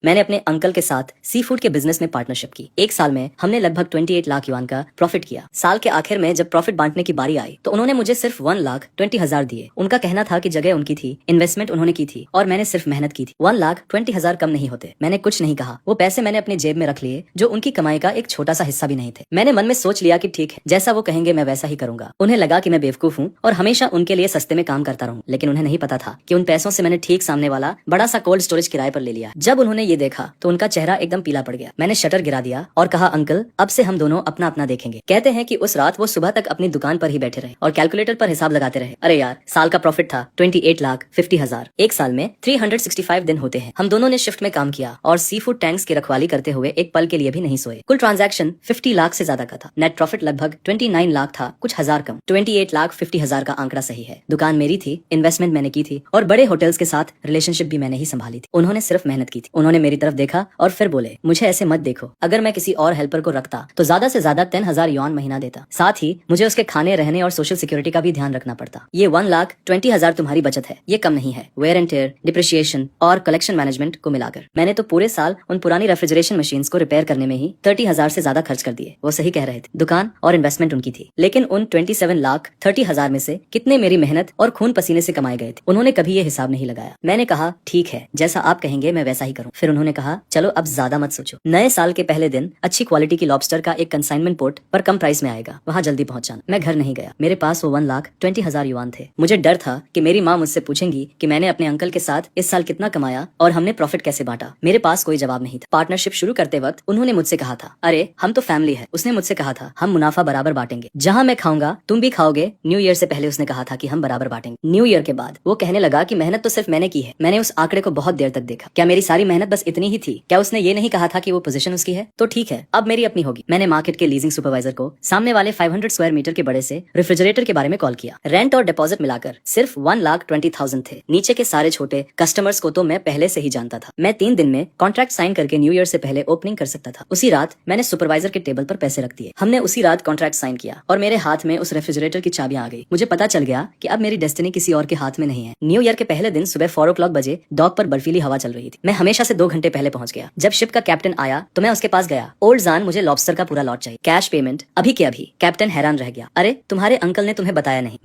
मैंने अपने अंकल के साथ सी फूड के बिजनेस में पार्टनरशिप की। एक साल में हमने लगभग 28 लाख युआन का प्रॉफिट किया। साल के आखिर में जब प्रॉफिट बांटने की बारी आई तो उन्होंने मुझे सिर्फ 1,20,000 दिए। उनका कहना था कि जगह उनकी थी, इन्वेस्टमेंट उन्होंने की थी और मैंने सिर्फ मेहनत की थी। 1,20,000 कम नहीं होते। मैंने कुछ नहीं कहा। वो पैसे मैंने अपनी जेब में रख लिए, जो उनकी कमाई का एक छोटा सा हिस्सा भी नहीं थे। मैंने मन में सोच लिया कि ठीक है, जैसा वो कहेंगे मैं वैसा ही करूंगा। उन्हें लगा कि मैं बेवकूफ हूँ और हमेशा उनके लिए सस्ते में काम करता रहूं, लेकिन उन्हें नहीं पता था कि उन पैसों से मैंने ठीक सामने वाला बड़ा सा कोल्ड स्टोरेज किराए पर ले लिया। जब उन्होंने ये देखा तो उनका चेहरा एकदम पीला पड़ गया। मैंने शटर गिरा दिया और कहा, अंकल अब से हम दोनों अपना अपना देखेंगे। कहते हैं कि उस रात वो सुबह तक अपनी दुकान पर ही बैठे रहे और कैलकुलेटर पर हिसाब लगाते रहे। अरे यार, साल का प्रॉफिट था 28,50,000। एक साल में 365 दिन होते हैं। हम दोनों ने शिफ्ट में काम किया और सी फूड टैंक्स की रखवाली करते हुए एक पल के लिए भी नहीं सोए। कुल ट्रांजैक्शन 50 लाख से ज्यादा का था। नेट प्रॉफिट लगभग 29 लाख था, कुछ हजार कम। 28,50,000 का आंकड़ा सही है। दुकान मेरी थी, इन्वेस्टमेंट मैंने की थी और बड़े होटल्स के साथ रिलेशनशिप भी मैंने ही संभाली थी। उन्होंने सिर्फ मेहनत की थी। उन्होंने मेरी तरफ देखा और फिर बोले, मुझे ऐसे मत देखो। अगर मैं किसी और हेल्पर को रखता तो ज्यादा से ज्यादा 10,000 युआन महीना देता। साथ ही मुझे उसके खाने, रहने और सोशल सिक्योरिटी का भी ध्यान रखना पड़ता। ये 1,20,000 तुम्हारी बचत है, ये कम नहीं है। वेयर एंड टेयर, डिप्रिशिएशन और कलेक्शन मैनेजमेंट को मिलाकर मैंने तो पूरे साल उन पुरानी रेफ्रिजरेशन मशीन्स को रिपेयर करने में ही 30,000 से ज्यादा खर्च कर दिए। वो सही कह रहे थे, दुकान और इन्वेस्टमेंट उनकी थी, लेकिन उन 27,30,000 में से कितने मेरी मेहनत और खून पसीने से कमाए गए थे, उन्होंने कभी ये हिसाब नहीं लगाया। मैंने कहा, ठीक है, जैसा आप कहेंगे मैं वैसा ही करूँ। फिर उन्होंने कहा, चलो अब ज्यादा मत सोचो। नए साल के पहले दिन अच्छी क्वालिटी की लॉबस्टर का एक कंसाइनमेंट पोर्ट पर कम प्राइस में आएगा, वहाँ जल्दी पहुँच जाना। मैं घर नहीं गया। मेरे पास वो 1,20,000 युआन थे। मुझे डर था कि मेरी माँ मुझसे पूछेंगी कि मैंने अपने अंकल के साथ इस साल कितना कमाया और हमने प्रॉफिट कैसे बांटा। मेरे पास कोई जवाब नहीं था। पार्टनरशिप शुरू करते वक्त उन्होंने मुझसे कहा था, अरे हम तो फैमिली है। उसने मुझसे कहा था, हम मुनाफा बराबर बांटेंगे, जहाँ मैं खाऊंगा तुम भी खाओगे। न्यू ईयर से पहले उसने कहा था कि हम बराबर बांटेंगे। न्यू ईयर के बाद वो कहने लगा कि मेहनत तो सिर्फ मैंने की है। मैंने उस आंकड़े को बहुत देर तक देखा। क्या मेरी सारी मेहनत बस इतनी ही थी? क्या उसने ये नहीं कहा था कि वो पोजीशन उसकी है? तो ठीक है, अब मेरी अपनी होगी। मैंने मार्केट के लीजिंग सुपरवाइजर को सामने वाले 500 स्क्वायर मीटर के बड़े से रेफ्रिजरेटर के बारे में कॉल किया। रेंट और डिपॉजिट मिलाकर सिर्फ 1,20,000 थे। नीचे के सारे छोटे कस्टमर्स को तो मैं पहले से ही जानता था। मैं 3 दिन में कॉन्ट्रैक्ट साइन करके न्यू ईयर से पहले ओपनिंग कर सकता था। उसी रात मैंने सुपरवाइजर के टेबल पर पैसे रख दिए। हमने उसी रात कॉन्ट्रैक्ट साइन किया और मेरे हाथ में उस रेफ्रिजरेटर की चाबियां आ गई। मुझे पता चल गया कि अब मेरी डेस्टिनी किसी और के हाथ में नहीं है। न्यू ईयर के पहले दिन सुबह 4 o'clock बजे डॉक पर बर्फीली हवा चल रही थी। मैं हमेशा से 2 घंटे पहले पहुंच गया। जब शिप का कैप्टन आया तो मैं उसके पास गया। ओल्ड जान, मुझे लॉबस्टर का पूरा लॉट चाहिए, कैश पेमेंट अभी के अभी। कैप्टन हैरान रह गया। अरे तुम्हारे अंकल ने तुम्हें बताया नहीं?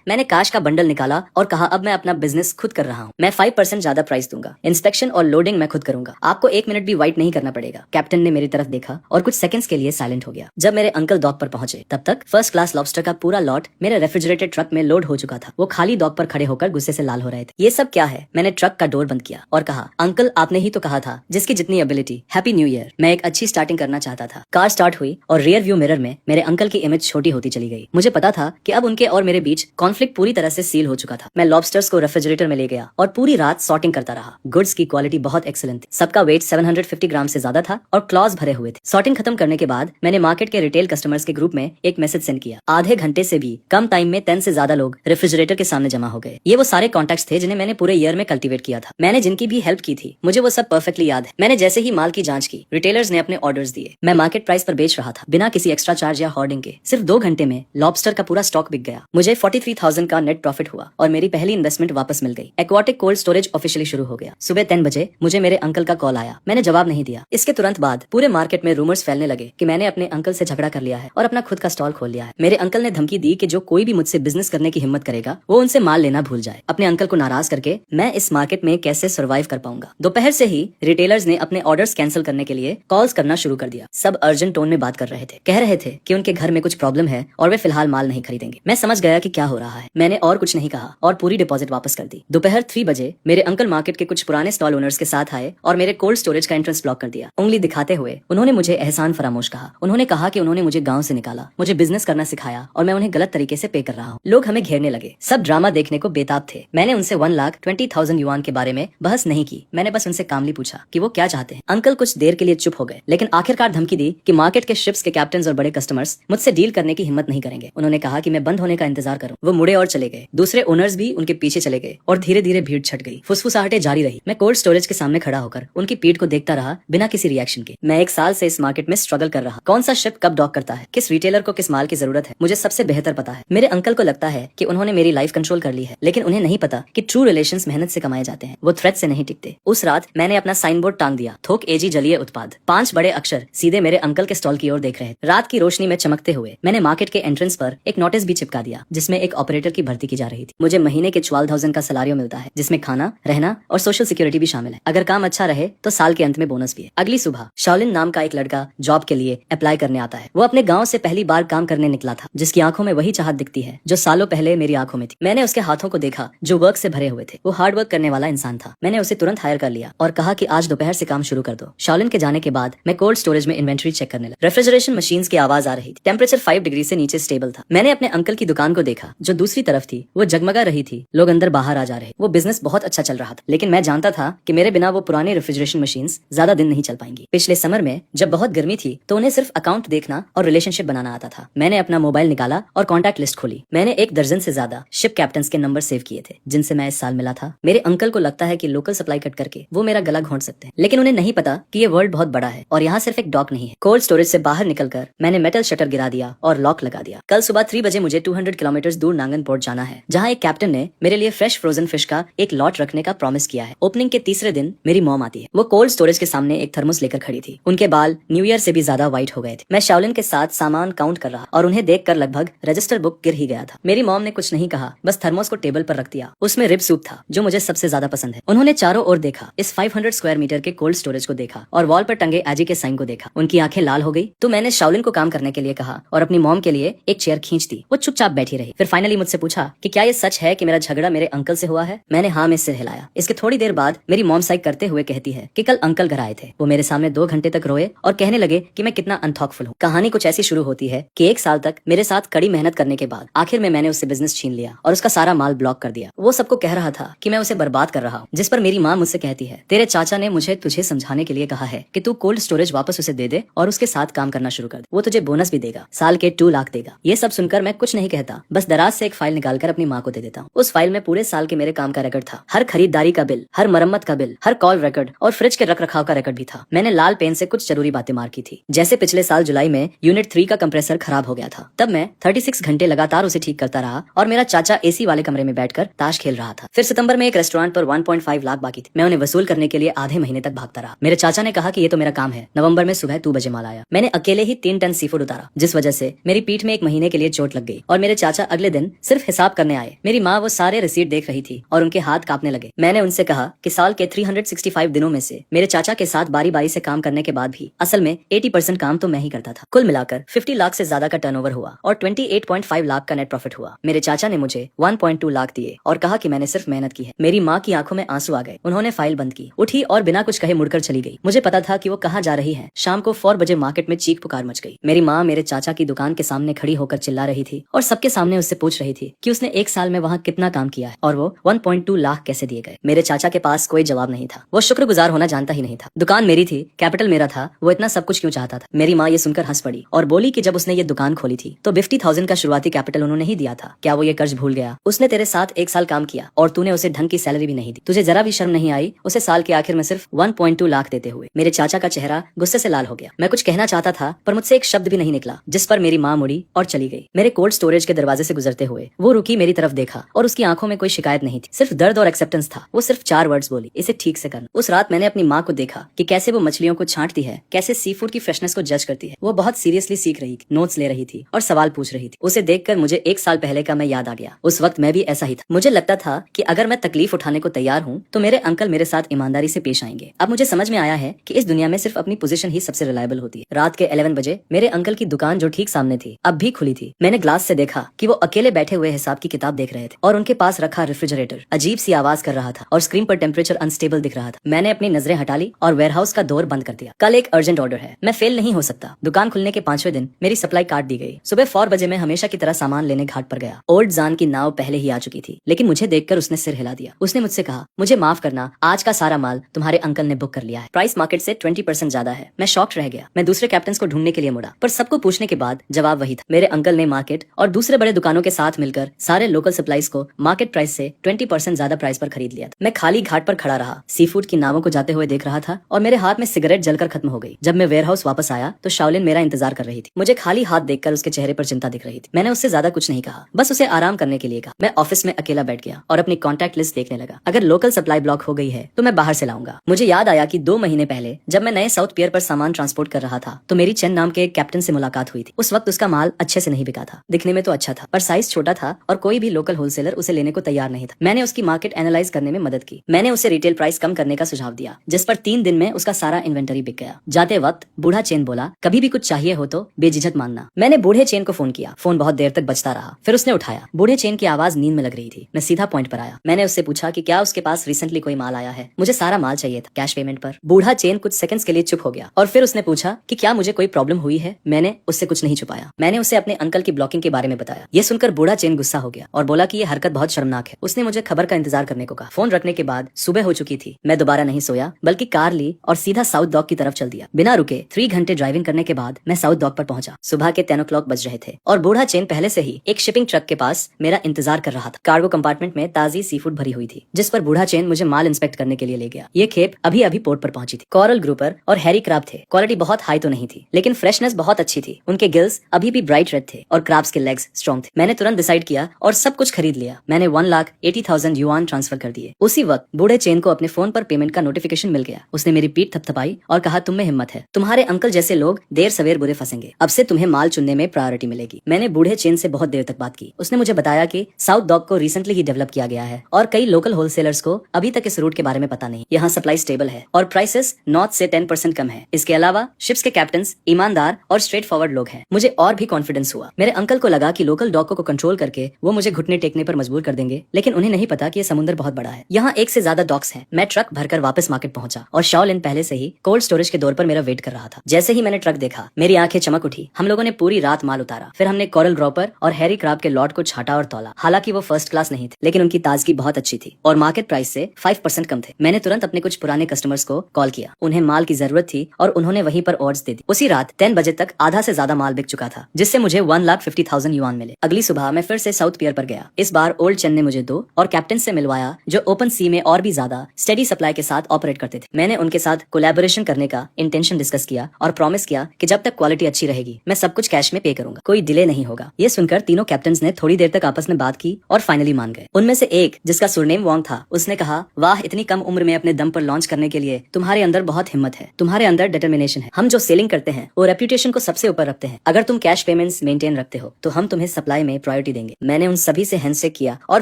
मैंने कैश का बंडल निकाला और कहा, अब मैं अपना बिजनेस खुद कर रहा हूँ। मैं 5% ज्यादा प्राइस दूंगा। इंस्पेक्शन और लोडिंग मैं खुद करूंगा। आपको 1 मिनट भी वाइट नहीं करना पड़ेगा। कैप्टन ने मेरी तरफ देखा और कुछ सेकंड्स के लिए साइलेंट हो गया। जब मेरे अंकल डॉक पर पहुंचे तब तक फर्स्ट क्लास लॉबस्टर का पूरा लॉट मेरे रेफ्रिजरेटेड ट्रक में लोड हो चुका था। वो खाली डॉक पर खड़े होकर गुस्से से लाल हो रहे थे। ये सब क्या है? मैंने ट्रक का डोर बंद किया और कहा, अंकल आपने ही तो कहा था जिसकी जितनी एबिलिटी। Happy new year. मैं एक अच्छी स्टार्टिंग करना चाहता था। कार स्टार्ट हुई और रियर व्यू मिरर में मेरे अंकल की इमेज छोटी होती चली गई। मुझे पता था कि अब उनके और मेरे बीच कॉन्फ्लिक्ट पूरी तरह से सील हो चुका था। मैं लॉबस्टर्स को रेफ्रिजरेटर में ले गया और पूरी रात सॉर्टिंग करता रहा। गुड्स की क्वालिटी बहुत एक्सीलेंट थी। सबका वेट 750 ग्राम से ज्यादा था और क्लॉज भरे हुए थे। सॉर्टिंग खत्म करने के बाद मैंने मार्केट के रिटेल कस्टमर्स के ग्रुप में एक मैसेज सेंड किया। आधे घंटे से भी कम टाइम में 10 से ज्यादा लोग रेफ्रिजरेटर के सामने जमा हो गए। ये वो सारे कॉन्टैक्ट्स थे जिन्हें मैंने पूरे ईयर में कल्टीवेट किया था। मैंने जिनकी भी हेल्प की थी, मुझे वो सब परफेक्टली याद है। मैंने जैसे ही माल की जांच की, रिटेलर्स ने अपने ऑर्डर्स दिए। मैं मार्केट प्राइस पर बेच रहा था, बिना किसी एक्स्ट्रा चार्ज या होर्डिंग के। सिर्फ 2 घंटे में लॉबस्टर का पूरा स्टॉक बिक गया। मुझे 43,000 का नेट प्रॉफिट हुआ और मेरी पहली इन्वेस्टमेंट वापस मिल गई। एक्वाटिक कोल्ड स्टोरेज ऑफिशियली शुरू हो गया। सुबह 10 बजे मुझे मेरे अंकल का कॉल आया। मैंने जवाब नहीं दिया। इसके तुरंत बाद पूरे मार्केट में रूमर्स फैलने लगे कि मैंने अपने अंकल से झगड़ा कर लिया है और अपना खुद का स्टॉल खोल लिया है। मेरे अंकल ने धमकी दी कि जो कोई भी मुझसे बिजनेस करने की हिम्मत करेगा वो उनसे माल लेना भूल जाए। अपने अंकल को नाराज करके मैं इस मार्केट में कैसे सर्वाइव कर पाऊंगा। दोपहर से ही रिटेलर्स ने अपने ऑर्डर्स कैंसिल करने के लिए कॉल्स करना शुरू कर दिया। सब अर्जेंट टोन में बात कर रहे थे। कह रहे थे कि उनके घर में कुछ प्रॉब्लम है और वे फिलहाल माल नहीं खरीदेंगे। मैं समझ गया कि क्या हो रहा है। मैंने और कुछ नहीं कहा और पूरी डिपॉजिट वापस कर दी। दोपहर 3 बजे मेरे अंकल मार्केट के कुछ पुराने स्टॉल ओनर्स के साथ आए और मेरे कोल्ड स्टोरेज का एंट्रेंस ब्लॉक कर दिया। उंगली दिखाते हुए उन्होंने मुझे एहसान फरामोश कहा। उन्होंने कहा कि उन्होंने मुझे गांव से निकाला, मुझे बिजनेस करना सिखाया और मैं उन्हें गलत तरीके से पे कर रहा हूँ। लोग हमें घेरने लगे। सब ड्रामा देखने को बेताब थे। मैंने उनसे 1,20,000 युआन के बारे में बहस नहीं की। मैंने बस उनसे कामली पूछा कि वो क्या चाहते हैं। अंकल कुछ देर के लिए चुप हो गए, लेकिन आखिरकार धमकी दी कि मार्केट के शिप्स के कैप्टन और बड़े कस्टमर्स मुझसे डील करने की हिम्मत नहीं करेंगे। उन्होंने कहा कि मैं बंद होने का इंतजार करूं। वो मुड़े और चले गए। दूसरे ओनर्स भी उनके पीछे चले गए और धीरे धीरे भीड़ छट गई। फुसफुसाहटें जारी रही। मैं कोल्ड स्टोरेज के सामने खड़ा होकर उनकी पीठ को देखता रहा बिना किसी रिएक्शन के। मैं 1 साल से इस मार्केट में स्ट्रगल कर रहा। कौन सा शिप कब डॉक करता है, किस रिटेलर को किस माल की जरूरत है, मुझे सबसे बेहतर पता है। मेरे अंकल को लगता है कि उन्होंने मेरी लाइफ कंट्रोल कर ली है, लेकिन उन्हें नहीं पता कि ट्रू रिलेशंस मेहनत से कमाए जाते हैं, वो थ्रेट से नहीं टिकते। उस रात मैंने अपना साइन बोर्ड टांग दिया, थोक एजी जलीय उत्पाद। 5 बड़े अक्षर सीधे मेरे अंकल के स्टॉल की ओर देख रहे थे। रात की रोशनी में चमकते हुए मैंने मार्केट के एंट्रेंस पर एक नोटिस भी चिपका दिया, जिसमें एक ऑपरेटर की भर्ती की जा रही थी। मुझे महीने के 12,000 का सैलरी मिलता है, जिसमें खाना, रहना और सोशल सिक्योरिटी भी शामिल है। अगर काम अच्छा रहे तो साल के अंत में बोनस भी है। अगली सुबह शाओलिन नाम का एक लड़का जॉब के लिए अप्लाई करने आता है। वो अपने गाँव से पहली बार काम करने निकला था, जिसकी आंखों में वही चाहत दिखती है जो सालों पहले मेरी आंखों में थी। मैंने उसके हाथों को देखा जो वर्क से भरे हुए थे। वो हार्ड वर्क करने वाला इंसान था। मैंने उसे तुरंत हायर कर लिया और कहा कि आज दोपहर से काम शुरू कर दो। शाओलिन के जाने के बाद मैं कोल्ड स्टोरेज में इन्वेंटरी चेक करने लगा। रेफ्रिजरेशन मशीन्स की आवाज आ रही थी। टेम्परेचर 5 डिग्री से नीचे स्टेबल था। मैंने अपने अंकल की दुकान को देखा जो दूसरी तरफ थी। वो जगमगा रही थी, लोग अंदर बाहर आ जा रहे। वो बिजनेस बहुत अच्छा चल रहा था, लेकिन मैं जानता था कि मेरे बिना वो पुरानी रेफ्रिजरेशन मशीन्स ज्यादा दिन नहीं चल पाएंगी। पिछले समर में जब बहुत गर्मी थी तो उन्हें सिर्फ अकाउंट देखना और रिलेशनशिप बनाना आता था। मैंने अपना मोबाइल निकाला और कॉन्टैक्ट लिस्ट खोली। मैंने 1 दर्जन से ज्यादा शिप कैप्टन्स के नंबर सेव किए थे जिनसे मैं इस साल मिला था। मेरे अंकल को लगता है कि लोकल सप्लाई कट करके वो मेरा गला घोंट सकते हैं, लेकिन उन्हें नहीं पता कि ये वर्ल्ड बहुत बड़ा है और यहाँ सिर्फ एक डॉक नहीं है। कोल्ड स्टोरेज से बाहर निकलकर मैंने मेटल शटर गिरा दिया और लॉक लगा दिया। कल सुबह 3 बजे मुझे 200 किलोमीटर दूर नांगन पोर्ट जाना है, जहाँ एक कैप्टन ने मेरे लिए फ्रेश फ्रोजन फिश का एक लॉट रखने का प्रॉमिस किया है। ओपनिंग के तीसरे दिन मेरी मॉम आती है। वो कोल्ड स्टोरेज के सामने एक थर्मोस लेकर खड़ी थी। उनके बाल न्यू ईयर से भी ज्यादा व्हाइट हो गए थे। मैं शाओलिन के साथ सामान काउंट कर रहा और उन्हें देखकर लगभग रजिस्टर बुक गिर ही गया था। मेरी मॉम ने कुछ नहीं कहा, बस थर्मोस को टेबल पर रख दिया। उसमें रिब सूप था जो मुझे सबसे ज्यादा पसंद है। उन्होंने चारों ओर देखा, इस 500 स्क्वायर मीटर के कोल्ड स्टोरेज को देखा और वॉल पर टंगे एजी के साइन को देखा। उनकी आंखें लाल हो गई। तो मैंने शाओलिन को काम करने के लिए कहा और अपनी मॉम के लिए एक चेयर खींच दी। वो चुपचाप बैठी रही। फिर फाइनली मुझसे पूछा कि क्या ये सच है कि मेरा झगड़ा मेरे अंकल से हुआ है। मैंने हाँ में सिर हिलाया। इसके थोड़ी देर बाद मेरी मॉम साइक करते हुए कहती है कि कल अंकल घर आए थे। वो मेरे सामने 2 घंटे तक रोए और कहने लगे कि मैं कितना अनथॉकफुल हूँ। कहानी कुछ ऐसी शुरू होती है कि 1 साल तक मेरे साथ कड़ी मेहनत करने के बाद आखिर में मैंने उससे बिजनेस छीन लिया और उसका सारा माल ब्लॉक कर दिया। वो सबको कह रहा था कि मैं उसे बर्बाद कर रहा हूँ, जिस पर मेरी माँ मुझसे कहती है, तेरे चाचा ने मुझे तुझे समझाने के लिए कहा है कि तू कोल्ड स्टोरेज वापस उसे दे दे और उसके साथ काम करना शुरू कर दे। वो तुझे बोनस भी देगा, साल के 2 लाख देगा। ये सब सुनकर मैं कुछ नहीं कहता, बस दराज से एक फाइल निकालकर अपनी माँ को दे देता हूँ। उस फाइल में पूरे साल के मेरे काम का रिकॉर्ड था। हर खरीदारी का बिल, हर मरम्मत का बिल, हर कॉल रिकॉर्ड और फ्रिज के रख रखाव का रिकॉर्ड भी था। मैंने लाल पेन से कुछ जरूरी बातें मार्क की थी, जैसे पिछले साल जुलाई में यूनिट 3 का कंप्रेसर खराब हो गया था। तब मैं 36 घंटे लगातार उसे ठीक करता रहा और मेरा चाचा एसी वाले कमरे में बैठकर ताश खेल रहा था। फिर सितंबर में एक रेस्टोरेंट पर 1.5 लाख बाकी थे। मैं उन्हें वसूल करने के लिए आधे महीने तक भागता रहा। मेरे चाचा ने कहा कि ये तो मेरा काम है। नवंबर में सुबह 2 बजे माल आया। मैंने अकेले ही 3 टन सी फूड उतारा, जिस वजह से मेरी पीठ में 1 महीने के लिए चोट लग गई और मेरे चाचा अगले दिन सिर्फ हिसाब करने आए। मेरी माँ वो सारे रिसीट देख रही थी और उनके हाथ कांपने लगे। मैंने उनसे कहा कि साल के 365 दिनों में से मेरे चाचा के साथ बारी बारी से काम करने के बाद भी असल में 80% काम तो मैं ही करता था। कुल मिलाकर 50 लाख से ज्यादा का टर्नओवर हुआ और 28.5 लाख का नेट प्रॉफिट हुआ। मेरे चाचा ने मुझे 1.2 लाख दिए और कहा कि मैंने सिर्फ मेहनत की है। मेरी माँ की आंखों में आंसू आ गए। उन्होंने फाइल बंद की, उठी और बिना कुछ कहे मुड़कर चली गई। मुझे पता था कि वो कहाँ जा रही है। शाम को 4 बजे मार्केट में चीख पुकार मच गई। मेरी माँ मेरे चाचा की दुकान के सामने खड़ी होकर चिल्ला रही थी और सबके सामने उससे पूछ रही थी कि उसने 1 साल में वहाँ कितना काम किया है और वो 1.2 लाख कैसे दिए गए। मेरे चाचा के पास कोई जवाब नहीं था। वो शुक्रगुजार होना जानता ही नहीं था। दुकान मेरी थी, कैपिटल मेरा था, वो इतना सब कुछ क्यों चाहता था। मेरी माँ ये सुनकर हंस पड़ी और बोली कि जब उसने ये दुकान खोली थी तो 50,000 का शुरुआती कैपिटल उन्होंने ही दिया था। क्या वो ये कर्ज भूल गया? उसने तेरे साथ 1 साल काम किया और तूने उसे ढंग की सैलरी भी नहीं दी। तुझे जरा भी शर्म नहीं आई उसे साल के आखिर में सिर्फ 1.2 लाख देते हुए? मेरे चाचा का चेहरा गुस्से से लाल हो गया। मैं कुछ कहना चाहता था पर मुझसे एक शब्द भी नहीं निकला, जिस पर मेरी माँ मुड़ी और चली गई। मेरे कोल्ड स्टोरेज के दरवाजे से गुजरते हुए वो रुकी, मेरी तरफ देखा और उसकी आंखों में कोई शिकायत नहीं थी, सिर्फ दर्द और एक्सेप्टेंस था। वो सिर्फ 4 वर्ड्स बोली, इसे ठीक से करना। उस रात मैंने अपनी माँ को देखा कि कैसे वो मछलियों को छांटती है, कैसे सी फूड की फ्रेशनेस को जज करती है। वो बहुत सीरियसली सीख रही थी, नोट्स ले रही थी और सवाल पूछ रही थी। उसे देखकर मुझे 1 साल पहले का मैं याद आ गया। उस वक्त मैं भी ऐसा ही था। मुझे लगता था कि अगर मैं तकलीफ उठाने को तैयार हूँ तो मेरे अंकल मेरे साथ ईमानदारी से पेश आएंगे। अब मुझे समझ में आया है कि इस दुनिया में सिर्फ अपनी पोजीशन ही सबसे रिलायबल होती है। रात के 11 बजे मेरे अंकल की दुकान जो ठीक सामने थी अब भी खुली थी। मैंने ग्लास से देखा कि वो अकेले बैठे हुए हिसाब की किताब देख रहे थे और उनके पास रखा रेफ्रिजरेटर अजीब सी आवाज कर रहा था और स्क्रीन पर टेम्परेचर अनस्टेबल दिख रहा था। मैंने अपनी नजरें हटा ली और वेयरहाउस का डोर बंद कर दिया। कल एक अर्जेंट ऑर्डर है, मैं फेल नहीं हो सकता। दुकान खुलने के 5वें दिन मेरी सप्लाई काट दी गई। सुबह 4 बजे मैं हमेशा की तरह सामान लेने घाट पर गया। ओल्ड जान की नाव पहले ही आ चुकी थी, लेकिन मुझे देखकर उसने सिर हिला दिया। उसने मुझसे कहा, मुझे माफ करना, आज का सारा माल तुम्हारे अंकल ने बुक कर लिया है। प्राइस मार्केट से 20% ज्यादा है। मैं शॉक्ड रह गया। मैं दूसरे कैप्टन को ढूंढने के लिए मुड़ा, पर सबको पूछने के बाद जवाब वही था। मेरे अंकल ने मार्केट और दूसरे बड़े दुकानों के साथ मिलकर सारे लोकल सप्लाईज को मार्केट प्राइस से 20% ज्यादा प्राइस पर खरीद लिया था। मैं खाली घाट पर खड़ा रहा, सी फूड की नावों को जाते हुए देख रहा था और मेरे हाथ में सिगरेट जलकर खत्म हो गई। जब मैं वेयरहाउस वापस आया तो शाओलिन मेरा इंतजार कर रही थी। मुझे खाली हाथ देखकर उसके चेहरे पर चिंता दिख रही थी। मैंने उससे ज्यादा कुछ नहीं कहा, बस उसे आराम करने के लिए कहा। मैं ऑफिस में अकेला बैठ गया और अपनी कॉन्टैक्ट लिस्ट देखने लगा। अगर लोकल सप्लाई ब्लॉक हो गई है तो मैं बाहर से से लाऊंगा। मुझे याद आया कि 2 महीने पहले जब मैं नए साउथ पियर पर सामान ट्रांसपोर्ट कर रहा था तो मेरी चेन नाम के एक कैप्टन से मुलाकात हुई थी। उस वक्त उसका माल अच्छे से नहीं बिका था। दिखने में तो अच्छा था पर साइज छोटा था और कोई भी लोकल होलसेलर उसे लेने को तैयार नहीं था। मैंने उसकी मार्केट एनालाइज करने में मदद की। मैंने उसे रिटेल प्राइस कम करने का सुझाव दिया, जिस पर 3 दिन में उसका सारा इन्वेंटरी बिक गया। जाते वक्त बूढ़ा चेन बोला, कभी भी कुछ चाहिए हो तो बेझिझक मानना। मैंने बूढ़े चेन को फोन किया। फोन बहुत देर तक बजता रहा, फिर उसने उठाया। बूढ़े चेन की आवाज नींद में लग रही थी। मैं सीधा पॉइंट पर आया। मैंने उससे पूछा कि क्या उसके पास रिसेंटली कोई माल आया है। मुझे सारा माल चाहिए था, कैश पेमेंट पर। बूढ़ा चेन कुछ सेकंड्स के लिए चुप हो गया और फिर उसने पूछा कि क्या मुझे कोई प्रॉब्लम हुई है। मैंने उससे कुछ नहीं छुपाया। मैंने उसे अपने अंकल की ब्लॉकिंग के बारे में बताया। ये सुनकर बूढ़ा चेन गुस्सा हो गया और बोला कि ये हरकत बहुत शर्मनाक है। उसने मुझे खबर का इंतजार करने को कहा। फोन रखने के बाद सुबह हो चुकी थी। मैं दोबारा नहीं सोया बल्कि कार ली और सीधा साउथ डॉक की तरफ चल दिया। बिना रुके 3 घंटे ड्राइविंग करने के बाद मैं साउथ डॉक पर पहुंचा। सुबह के 10 o'clock बज रहे थे और बूढ़ा चेन पहले से ही एक शिपिंग ट्रक के पास मेरा इंतजार कर रहा था। कार्गो कंपार्टमेंट में ताजी सी फूड भरी हुई थी, जिस पर बूढ़ा चेन मुझे माल इंस्पेक्ट करने के लिए ले गया। ये खेप अभी अभी पोर्ट पर पहुंची थी। कोरल ग्रुपर और हैरी क्रैब थे। क्वालिटी बहुत हाई तो नहीं थी, लेकिन फ्रेशनेस बहुत अच्छी थी। उनके गिल्स अभी भी ब्राइट रेड थे और क्रैब्स के लेग्स स्ट्रॉन्ग थे। मैंने तुरंत डिसाइड किया और सब कुछ खरीद लिया। मैंने 1,80,000 युआन ट्रांसफर कर दिए। उसी वक्त बूढ़े चेन को अपने फोन पर पेमेंट का नोटिफिकेशन मिल गया। उसने मेरी पीठ थपथपाई और कहा, तुम में हिम्मत है। तुम्हारे अंकल जैसे लोग देर सवेर बुरे फंसेंगे। अब से तुम्हें माल चुनने में प्रायोरिटी मिलेगी। मैंने बूढ़े चेन से बहुत देर तक बात की। उसने मुझे बताया कि साउथ डॉक को रिसेंटली ही डेवलप किया गया है और कई लोकल होलसेलर्स को अभी तक इस रूट के बारे में पता नहीं। यहाँ सप्लाई स्टेबल है और प्राइसेस नॉर्थ से 10% कम है। इसके अलावा शिप्स के कैप्टन्स ईमानदार और स्ट्रेट फॉरवर्ड लोग हैं। मुझे और भी कॉन्फिडेंस हुआ। मेरे अंकल को लगा कि लोकल डॉक को कंट्रोल करके वो मुझे घुटने टेकने पर मजबूर कर देंगे, लेकिन उन्हें नहीं पता कि ये समुद्र बहुत बड़ा है। यहाँ 1 से ज्यादा डॉक्स हैं। मैं ट्रक भरकर वापस मार्केट पहुंचा और शाओलिन पहले से ही कोल्ड स्टोरेज के दौर पर मेरा वेट कर रहा था। जैसे ही मैंने ट्रक देखा मेरी आंखें चमक उठी। हम लोगों ने पूरी रात माल उतारा। फिर हमने कोरल ग्रोपर और हैरी क्रैब के लॉट को छाटा और तौला। हालांकि वो फर्स्ट क्लास नहीं थे, लेकिन उनकी ताजगी बहुत अच्छी थी और मार्केट प्राइस से 5% कम थे। मैंने तुरंत अपने कुछ पुराने कस्टमर्स को कॉल किया। उन्हें माल की जरूरत थी और उन्होंने वहीं पर ऑर्डर्स दे दी। उसी रात 10 बजे तक आधा से ज्यादा माल बिक चुका था, जिससे मुझे 1,50,000 युआन मिले। अगली सुबह मैं फिर से साउथ पियर पर गया। इस बार ओल्ड चेन ने मुझे 2 और कैप्टन से मिलवाया जो ओपन सी में और भी ज्यादा स्टेडी सप्लाई के साथ ऑपरेट करते थे। मैंने उनके साथ कोलैबोरेशन करने का इंटेंशन डिस्कस किया और प्रॉमिस किया कि जब तक क्वालिटी अच्छी रहेगी मैं सब कुछ कैश में पे करूंगा, कोई डिले नहीं होगा। ये सुनकर तीनों कैप्टन्स ने थोड़ी देर तक आपस में बात की और फाइनली मान गए। उनमें से एक, जिसका सुरनेम वोंग था, उसने कहा, वाह, इतनी कम उम्र में अपने दम पर लॉन्च करने के लिए तुम्हारे अंदर बहुत हिम्मत है, तुम्हारे अंदर डिटर्मिनेशन है। हम जो सेलिंग करते हैं वो रेप्यूटेशन को सबसे ऊपर रखते हैं। अगर तुम कैश पेमेंट्स मेंटेन रखते हो तो हम तुम्हें सप्लाई में प्रायोरिटी देंगे। मैंने उन सभी से हैंडशेक किया और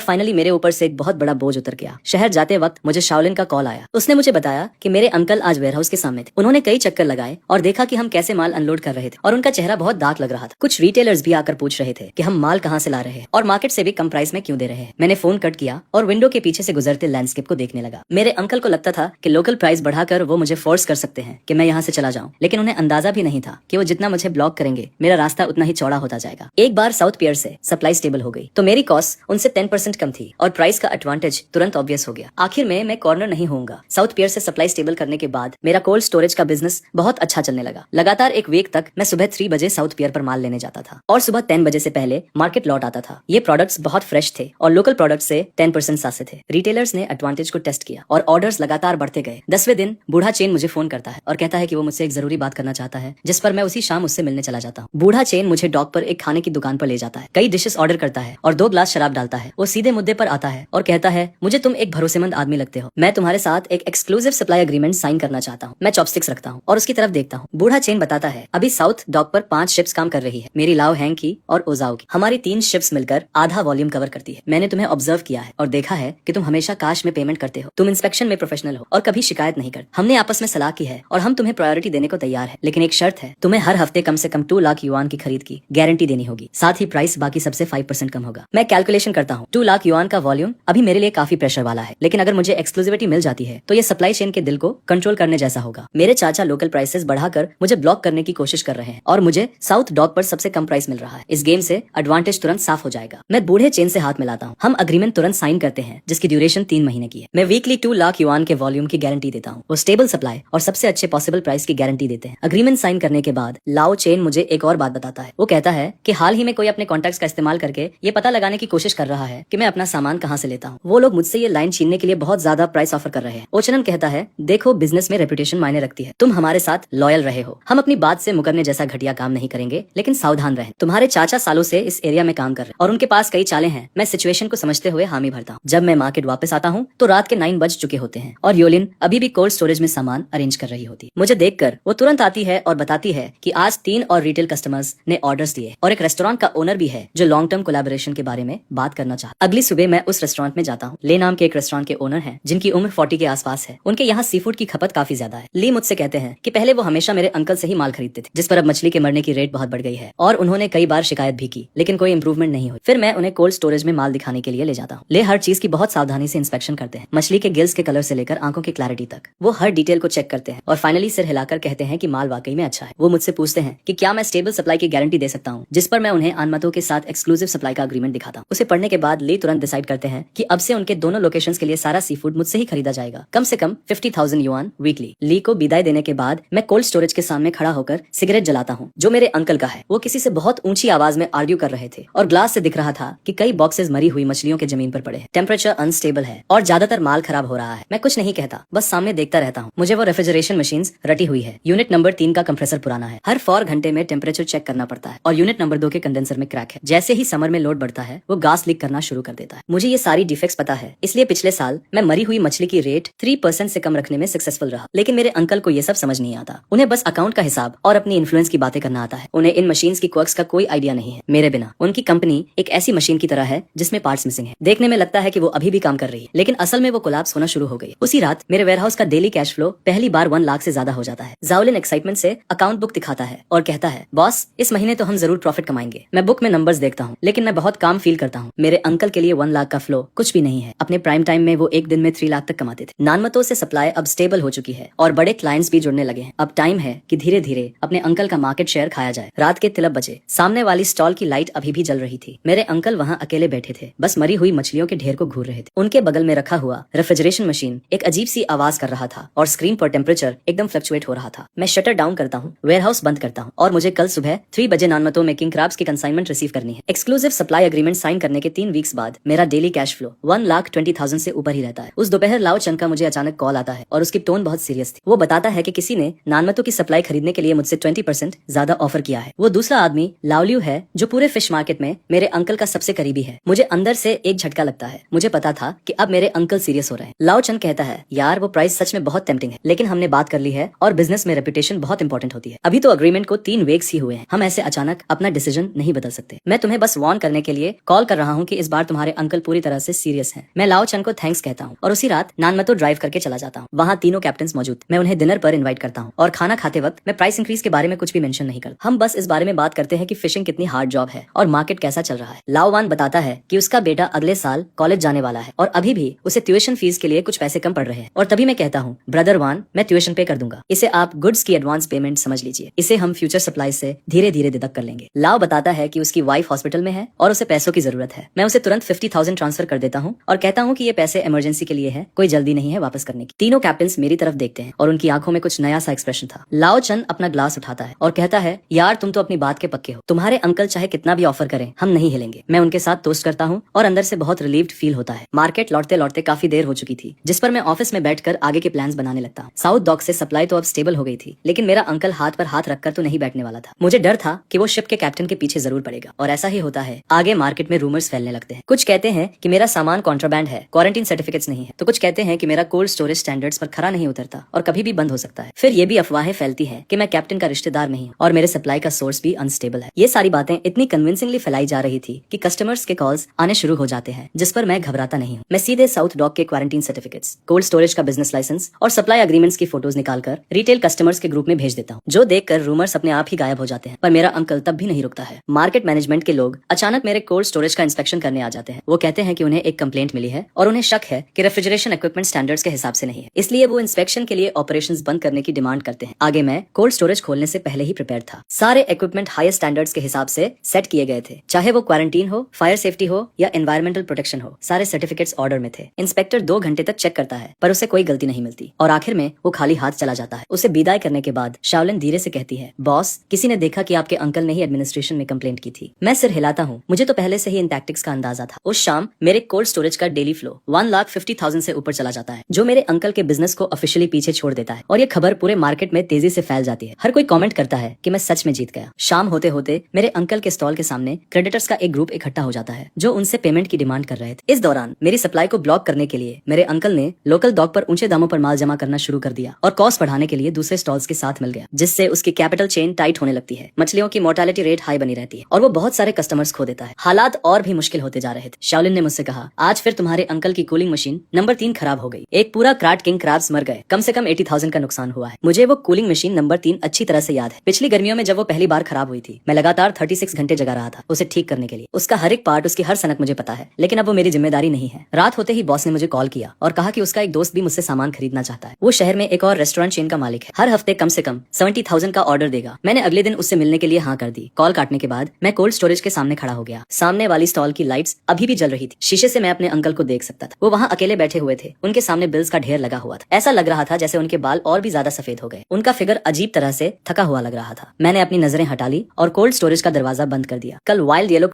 फाइनली मेरे ऊपर से एक बहुत बड़ा बोझ उतर गया। शहर जाते वक्त मुझे शाओलिन का कॉल आया। उसने मुझे बताया कि मेरे अंकल आज वेयरहाउस के सामने थे। उन्होंने कई चक्कर लगाए और देखा कि हम कैसे माल अनलोड कर रहे थे और उनका चेहरा बहुत डार्क लग रहा था। कुछ रिटेलर्स भी आकर पूछ रहे थे कि हम माल कहाँ से ला रहे हैं और मार्केट से भी कम प्राइस में क्यों दे रहे हैं। मैंने फोन कट किया और विंडो के पीछे से गुजरते लैंडस्केप को देखने लगा। मेरे अंकल को लगता था कि लोकल प्राइस बढ़ाकर वो मुझे फोर्स कर सकते हैं कि मैं यहाँ से चला जाऊँ, लेकिन उन्हें अंदाजा भी नहीं था कि वो जितना मुझे ब्लॉक करेंगे मेरा रास्ता उतना ही चौड़ा होता जाएगा। एक बार साउथ पियर से सप्लाई स्टेबल हो गई तो मेरी कॉस्ट उनसे 10% कम थी और प्राइस का एडवांटेज तुरंत ऑब्वियस हो गया। आखिर में मैं कॉर्नर नहीं होऊंगा। साउथ पियर से सप्लाई स्टेबल करने के बाद मेरा कोल्ड स्टोरेज का बिजनेस बहुत अच्छा चलने लगा। लगातार एक वीक तक मैं सुबह 3 बजे साउथ पियर पर माल लेने जाता था और सुबह 10 बजे से पहले मार्केट लौट आता था। ये प्रोडक्ट्स बहुत फ्रेश थे और लोकल प्रोडक्ट्स से 10% सस्ते थे। रिटेलर्स ने एडवांटेज को टेस्ट किया और ऑर्डर्स लगातार बढ़ते गए। 10वें दिन बूढ़ा चेन मुझे फोन करता है और कहता है कि वो मुझसे एक जरूरी बात करना चाहता है, जिस पर मैं उसी शाम उससे मिलने चला जाता हूँ। बूढ़ा चेन मुझे डॉक पर एक खाने की दुकान पर ले जाता है, कई डिशेस ऑर्डर करता है और 2 ग्लास शराब डालता है। वो सीधे मुद्दे पर आता है और कहता है, मुझे तुम एक भरोसेमंद आदमी लगते हो। मैं तुम्हारे साथ एक एक्सक्लूसिव सप्लाई एग्रीमेंट साइन करना चाहता हूँ। मैं चॉपस्टिक्स रखता हूँ और उसकी तरफ देखता हूँ। बूढ़ा चेन बताता है, अभी साउथ डॉक पर 5 शिप्स काम कर रही है, मेरी लाओ हैंग की और ओजाओ की। हमारी 3 शिप्स मिलकर आधा वॉल्यूम कवर करती है। मैंने तुम्हें ऑब्जर्व किया है और देखा है कि तुम हमेशा काश में पेमेंट करते हो। तुम इंस्पेक्शन में प्रोफेशनल हो और कभी शिकायत नहीं करते। हमने आपस में सलाह की है और हम तुम्हें प्रायोरिटी देने को तैयार है, लेकिन एक शर्त है, तुम्हें हर हफ्ते कम से कम 2 लाख युआन की खरीद की गारंटी देनी होगी। साथ ही प्राइस बाकी सबसे 5% कम होगा। मैं कैलकुलेशन करता हूँ, 2 लाख युआन का वॉल्यूम अभी मेरे लिए काफी प्रेशर वाला है, लेकिन अगर मुझे एक्सक्लूसिविटी मिल जाती है तो ये सप्लाई चेन के दिल को कंट्रोल करने जैसा होगा। मेरे चाचा लोकल प्राइसेस बढ़ाकर मुझे ब्लॉक करने की कोशिश कर रहे हैं और मुझे साउथ डॉक पर सबसे कम प्राइस मिल रहा है। इस गेम से एडवांटेज तुरंत साफ हो जाएगा। मैं बूढ़े चेन से हाथ मिलाता हूँ। हम अग्रीमेंट तुरंत साइन करते हैं, जिसकी ड्यूरेशन 3 महीने की है। मैं वीकली 2 लाख युआन के वॉल्यूम की गारंटी देता हूँ। वो स्टेबल सप्लाई और सबसे अच्छे पॉसिबल प्राइस की गारंटी देते हैं। अग्रीमेंट साइन करने के बाद लाओ चेन मुझे एक और बात बताता है। वो कहता है कि हाल ही में कोई अपने कॉन्टैक्ट्स का इस्तेमाल करके ये पता लगाने की कोशिश कर रहा है कि मैं अपना सामान कहाँ से लेता हूँ। वो लोग मुझसे ये लाइन छीनने के लिए बहुत ज्यादा प्राइस ऑफर कर रहे हैं। ओचनन कहता है, देखो, बिजनेस में रेपुटेशन मायने रखती है। तुम हमारे साथ लॉयल रहे हो। हम अपनी बात से मुकरने जैसा घटिया काम नहीं करेंगे, लेकिन सावधान रहें। तुम्हारे चाचा सालों से इस एरिया में काम कर रहे हैं और उनके पास कई चालें हैं। मैं सिचुएशन को समझते हुए हामी भरता हूँ। जब मैं मार्केट वापस आता हूँ तो रात के 9 बज चुके होते हैं। हैं और योलिन अभी भी कोल्ड स्टोरेज में सामान अरेंज कर रही होती। मुझे देखकर वो तुरंत आती है और बताती है कि आज 3 और रिटेल कस्टमर्स ने ऑर्डर्स दिए और एक रेस्टोरेंट का ओनर भी है जो लॉन्ग टर्म कोलैबोरेशन के बारे में बात करना चाहता। अगली सुबह मैं उस रेस्टोरेंट में जाता हूँ। ले नाम के एक रेस्टोरेंट के ओनर हैं जिनकी उम्र 40 के आसपास है। उनके यहाँ सी फूड की खपत काफी ज्यादा है। ली मुझसे कहते हैं कि पहले वो हमेशा मेरे अंकल से ही माल खरीदते थे, जिस पर अब मछली के मरने की रेट बहुत बढ़ गई है और उन्होंने कई बार शिकायत भी की, लेकिन कोई इंप्रूवमेंट नहीं हुई। फिर मैं उन्हें कोल्ड स्टोरेज में माल दिखाने के लिए ले जाता हूँ। ले हर चीज की बहुत सावधानी से इंस्पेक्शन करते हैं, मछली के गिल्स के कलर से लेकर आंखों की क्लैरिटी तक। वो हर डिटेल को चेक करते हैं और फाइनली सिर हिलाकर कहते हैं कि माल वाकई में अच्छा है। वो मुझसे पूछते हैं कि क्या मैं स्टेबल सप्लाई की गारंटी दे सकता हूँ, जिस पर मैं उन्हें अनमतों के साथ एक्सक्लूसिव सप्लाई का अग्रीमेंट दिखाता हूँ। उसे पढ़ने के बाद ली तुरंत डिसाइड करते हैं कि अब से उनके दोनों लोकेशंस के लिए सारा सी फूड मुझसे ही खरीदा जाएगा, कम से कम 50,000 युआन वीकली। ली को विदाई देने के बाद मैं कोल्ड स्टोरेज के सामने खड़ा होकर सिगरेट जलाता हूँ जो मेरे अंकल का है। वो किसी से बहुत ऊंची आवाज में आर्ग्यू कर रहे थे और ग्लास से दिख रहा था कि कई बॉक्सेस मरी हुई मछलियों के जमीन पर पड़े हैं। टेम्परेचर अनस्टेबल है और ज्यादातर माल खराब हो रहा है। मैं कुछ नहीं कहता, बस सामने देखता रहता हूँ। मुझे वो रेफ्रिजरेशन मशीन रटी हुई है। यूनिट नंबर 3 का कंप्रेसर पुराना है, हर 4 घंटे में टेम्परेचर चेक करना पड़ता है और यूनिट नंबर 2 के कंडेंसर में क्रैक है। जैसे ही समर में लोड बढ़ता है वो गैस लीक करना शुरू कर देता है। मुझे ये सारी डिफेक्ट्स पता है, इसलिए पिछले साल मैं मरी हुई मछली की रेट 3% से कम रखने में सक्सेसफुल रहा। लेकिन मेरे अंकल को ये सब समझ नहीं आता। उन्हें बस अकाउंट का हिसाब और अपनी इन्फ्लुएंस की बातें करना आता है। उन्हें इन मशीन्स की क्वर्क्स का कोई आइडिया नहीं है। मेरे बिना उनकी कंपनी एक ऐसी मशीन की तरह है जिसमें पार्ट्स मिसिंग है। देखने में लगता है कि वो अभी भी काम कर रही है, लेकिन असल में वो कोलैप्स होना शुरू हो गई। उसी रात मेरे वेयरहाउस का डेली कैश फ्लो पहली बार 1 लाख से ज्यादा हो जाता है। जाओलिन एक्साइटमेंट से अकाउंट बुक दिखाता है और कहता है, बॉस इस महीने तो हम जरूर प्रॉफिट कमाएंगे। मैं बुक में नंबर्स देखता हूँ, लेकिन मैं बहुत काम फील करता हूँ। मेरे अंकल के लिए 1 लाख का फ्लो कुछ भी नहीं है। अपने प्राइम टाइम में वो एक दिन में 3 लाख तक कमाते थे। नानमतों से सप्लाई अब स्टेबल हो चुकी है और बड़े क्लाइंट्स भी जुड़ने लगे हैं। अब टाइम है कि धीरे धीरे अपने अंकल का मार्केट शेयर खाया जाए। रात के 3 बजे सामने वाली स्टॉल की लाइट अभी भी जल रही थी। मेरे अंकल वहाँ अकेले बैठे थे, बस मरी हुई मछलियों के ढेर को घूर रहे थे। उनके बगल में रखा हुआ रेफ्रिजरेशन मशीन एक अजीब सी आवाज कर रहा था और स्क्रीन पर टेम्परेचर एकदम फ्लक्चुएट हो रहा था। मैं शटर डाउन करता हूँ, वेयरहाउस बंद करता हूँ और मुझे कल सुबह 3 बजे नानमतों में किंग क्रैब्स की कंसाइनमेंट रिसीव करनी है। एक्सक्लूसिव सप्लाई एग्रीमेंट साइन करने के 3 वीक्स बाद मेरा डेली कैश फ्लो 1,20,000 से ऊपर ही रहता है। उस दोपहर लाओ चंग का मुझे अचानक कॉल आता है और उसकी टोन बहुत सीरियस थी। वो बताता है कि किसी ने नानमतों की सप्लाई खरीदने के लिए मुझसे 20% ज्यादा ऑफर किया है। वो दूसरा आदमी लाओलियू है जो पूरे फिश मार्केट में मेरे अंकल का सबसे करीबी है। मुझे अंदर से एक झटका लगता है। मुझे पता था कि अब मेरे अंकल सीरियस हो रहे हैं। लाओ चंग कहता है, यार वो प्राइस सच में बहुत टेम्पटिंग है, लेकिन हमने बात कर ली है और बिजनेस में रेपुटेशन बहुत इंपॉर्टेंट होती है। अभी तो अग्रीमेंट को 3 वीक्स ही हुए हैं। हम ऐसे अचानक अपना डिसीजन नहीं बदल सकते। मैं तुम्हें बस वार्न करने के लिए कॉल कर रहा हूँ कि इस बार तुम्हारे अंकल पूरी तरह से सीरियस हैं। मैं लाओ चंग को थैंक्स कहता हूँ और उसी रात नानमतो ड्राइव करके चला जाता हूँ। वहाँ तीनों कैप्टन मौजूद। मैं उन्हें डिनर पर इन्वाइट करता हूँ और खाना खाते वक्त मैं प्राइस इंक्रीज के बारे में कुछ भी मेंशन नहीं करता। हम बस इस बारे में बात करते हैं कि फिशिंग कितनी हार्ड जॉब है और मार्केट कैसा चल रहा है। लाओ वान बताता है कि उसका बेटा अगले साल कॉलेज जाने वाला है और अभी भी उसे ट्यूशन फीस के लिए कुछ पैसे कम पड़ रहे हैं। और तभी मैं कहता हूँ, ब्रदर वान मैं ट्यूशन पे कर दूंगा, इसे आप गुड्स की एडवांस पेमेंट समझ लीजिए। इसे हम फ्यूचर सप्लाई से धीरे धीरे डिडक्ट कर लेंगे। लाओ बताता है कि उसकी वाइफ हॉस्पिटल में है और उसे पैसों की जरूरत है। मैं उसे तुरंत 50,000 ट्रांसफर कर देता हूँ और कहता हूँ कि ये पैसे इमरजेंसी के लिए है, कोई जल्दी नहीं है वापस करने की। तीनों कैप्टन मेरी तरफ देखते हैं और उनकी आंखों में कुछ नया सा एक्सप्रेशन था। लाओ चंद अपना ग्लास उठाता है और कहता है, यार तुम तो अपनी बात के पक्के हो। तुम्हारे अंकल चाहे कितना भी ऑफर करें हम नहीं हिलेंगे। मैं उनके साथ टोस्ट करता हूँ और अंदर से बहुत रिलीव्ड फील होता है। मार्केट लौटते लौटते काफी देर हो चुकी थी, जिस पर मैं ऑफिस में बैठकर आगे के प्लान्स बनाने लगता हूँ। साउथ डॉक से सप्लाई तो अब स्टेबल हो गई थी, लेकिन मेरा अंकल हाथ पर हाथ रखकर तो नहीं बैठने वाला था। मुझे डर था कि वो शिप के कैप्टन के पीछे जरूर पड़ेगा और ऐसा ही होता है। आगे मार्केट में रूमर्स फैलने लगते हैं। कुछ कहते हैं कि मेरा सामान कॉन्ट्राबैंड है, क्वारंटीन सर्टिफिकेट्स नहीं है, तो कुछ कहते हैं कि मेरा कोल्ड स्टोरेज स्टैंडर्ड्स पर खरा नहीं उतरता और कभी भी बंद हो सकता है। फिर ये भी अफवाहें फैलती हैं कि मैं कैप्टन का रिश्तेदार नहीं हूँ और मेरे सप्लाई का सोर्स भी अनस्टेबल है। ये सारी बातें इतनी कन्विंसिंगली फैलाई जा रही थी कि कस्टमर्स के कॉल्स आने शुरू हो जाते हैं, जिस पर मैं घबराता नहीं हूँ। मैं सीधे साउथ डॉक के क्वारंटीन सर्टिफिकेट्स, कोल्ड स्टोरेज का बिजनेस लाइसेंस और सप्लाई एग्रीमेंट्स की फोटोज निकालकर रिटेल कस्टमर्स के ग्रुप में भेज देता हूँ, जो देखकर रूमर्स अपने आप ही गायब हो जाते हैं। पर मेरा अंकल तब भी नहीं रुकता है। मार्केट मैनेजमेंट के लोग अचानक मेरे कोल्ड स्टोरेज का इंस्पेक्शन करने आ जाते हैं। वो कहते हैं कि उन्हें एक कंप्लेंट मिली है और उन्हें शक है कि रेफ्रिजरेशन इक्विपमेंट स्टैंडर्ड्स के हिसाब से नहीं है, इसलिए वो इंस्पेक्शन के लिए ऑपरेशंस बंद करने की डिमांड करते हैं। आगे मैं कोल्ड स्टोरेज खोलने से पहले ही प्रिपेयर था। सारे इक्विपमेंट हायर स्टैंडर्ड्स के हिसाब से सेट किए गए थे, चाहे वो क्वारंटीन हो, फायर सेफ्टी हो या एनवायरमेंटल प्रोटेक्शन हो। सारे सर्टिफिकेट्स ऑर्डर में थे। इंस्पेक्टर 2 घंटे तक चेक करता है पर उसे कोई गलती नहीं मिलती और आखिर में वो खाली हाथ चला जाता है। उसे विदाई करने के बाद शाओलिन धीरे से कहती है, बॉस किसी ने देखा कि आपके अंकल ने ही एडमिनिस्ट्रेशन में कंप्लेंट की थी। मैं सिर हिलाता हूँ। मुझे तो पहले से ही इन टैक्टिक्स का अंदाजा था। उस शाम मेरे कोल्ड स्टोरेज का डेली फ्लो 1,50,000 से ऊपर चला जाता है, जो मेरे अंकल के बिजनेस को ऑफिशियली पीछे छोड़ देता है और ये खबर पूरे मार्केट में तेजी से फैल जाती है। हर कोई कमेंट करता है कि मैं सच में जीत गया। शाम होते होते मेरे अंकल के स्टॉल के सामने क्रेडिटर्स का एक ग्रुप इकट्ठा हो जाता है जो उनसे पेमेंट की डिमांड कर रहे थे। इस दौरान मेरी सप्लाई को ब्लॉक करने के लिए मेरे अंकल ने लोकल डॉक पर ऊंचे दामों पर माल जमा करना शुरू कर दिया और कॉस्ट बढ़ाने के लिए दूसरे स्टॉल्स के साथ मिल गया, जिससे उसकी कैपिटल चेन टाइट होने लगती है। मछलियों की मोर्टालिटी रेट हाई बनी रहती है और वो बहुत सारे कस्टमर्स खो देता है। हालात और भी मुश्किल होते जा रहे थे। शाओलिन ने मुझसे कहा, आज फिर तुम्हारे अंकल की कूलिंग मशीन नंबर 3 खराब हो गई। एक पूरा क्राट किंग क्रैब्स मर गए। कम से कम 80,000 का नुकसान हुआ है। मुझे वो कूलिंग मशीन नंबर 3 अच्छी तरह से याद है। पिछली गर्मियों में जब वो पहली बार खराब हुई थी, मैं लगातार 36 घंटे जगा रहा था उसे ठीक करने के लिए। उसका हर एक पार्ट, उसकी हर सनक मुझे पता है, लेकिन अब वो मेरी जिम्मेदारी नहीं है। रात होते ही बॉस ने मुझे कॉल किया और कहा कि उसका एक दोस्त भी मुझसे सामान खरीदना चाहता है। वो शहर में एक और रेस्टोरेंट चेन का मालिक है, हर हफ्ते कम से कम 70,000 का ऑर्डर देगा। मैंने अगले दिन उससे मिलने के लिए हाँ कर दी। कॉल काटने के बाद मैं कोल्ड स्टोरेज के सामने खड़ा हो गया। सामने वाली स्टॉल की लाइट्स अभी भी जल रही थी। शीशे से मैं अपने अंकल को देख सकता था। वो वहाँ अकेले बैठे हुए थे। उनके सामने बिल्स का ढेर लगा हुआ था। ऐसा लग रहा था जैसे उनके बाल और भी ज्यादा सफेद हो गए। उनका फिगर अजीब तरह से थका हुआ लग रहा था। मैंने अपनी नजरें हटा ली और कोल्ड स्टोरेज का दरवाजा बंद कर दिया। कल वाइल्ड येलो